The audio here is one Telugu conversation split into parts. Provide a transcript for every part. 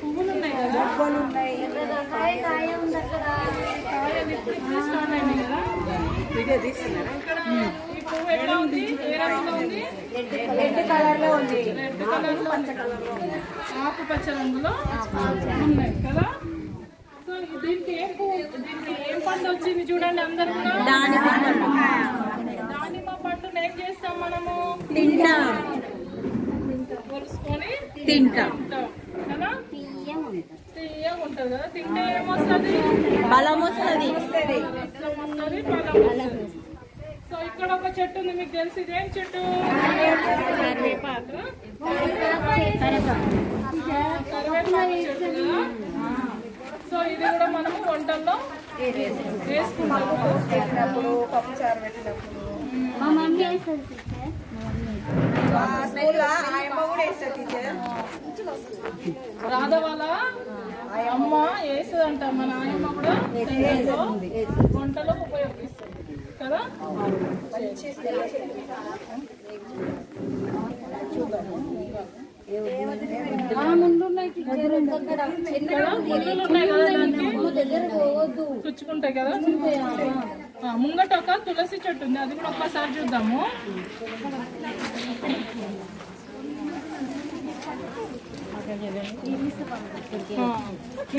పువ్వులు ఉన్నాయి కదా, వీడియో తీస్తున్నారా? ఈ పువ్వు ఎట్లా ఉంది? ఏ రంగులో ఉంది? రెడ్ కలర్ లో ఉంది. రెడ్ కలర్ లో, ఆకుపచ్చ రంగులో ఉన్నాయి కదా. సో దీనికి ఏం పువ్వు, దీనికి ఏం పండు వచ్చింది చూడండి అందరు కూడా. దానిమ్మ పండుని ఏం చేస్తాం మనము? కొలుసుకొని తింటాం కదా. తీయగా ఉంటుంది కదా, తింటే ఏమొస్తుంది? బలం వస్తుంది. సో ఇక్కడ ఒక చెట్టు ఉంది, మీకు తెలిసి ఇదేం చెట్టు? కరివేపాకు చెట్టు కదా. సో ఇది కూడా మనము వంటల్లో వేసుకుంటాము. పప్పుచారు పెట్టినప్పుడు రాధ వాళ్ళ అమ్మ వేస్తుందంట, మన ఆయమ్మ కూడా వంటలో ఉపయోగిస్తుంది కదా. పుచ్చుకుంటాయి కదా. ముంగట ఒక తులసి చెట్టు ఉంది, అది కూడా ఒక్కసారి చూద్దాము.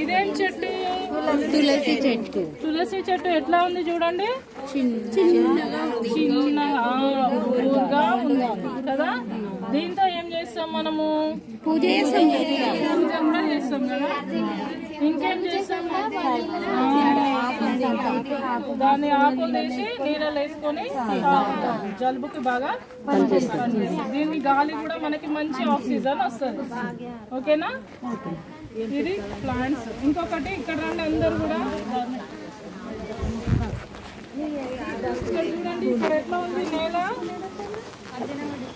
ఇదేం చెట్టు? తులసి చెట్టు ఎట్లా ఉంది చూడండి, చిన్నగా ఉంది కదా. దీంతో ఏం చేస్తాం మనము? పూజ కూడా చేస్తాం కదా. ఇంకేం చేస్తాము? దాన్ని ఆకులు తీసి నీళ్ళలో వేసుకొని జలుబుకి బాగా దీని గాలి కూడా మనకి మంచి ఆక్సిజన్ వస్తుంది. ఓకేనా? ఇది ప్లాంట్స్. ఇంకొకటి ఇక్కడ రండి అందరు కూడా చూడండి, ఇక్కడ ఎట్లా ఉంది నేల.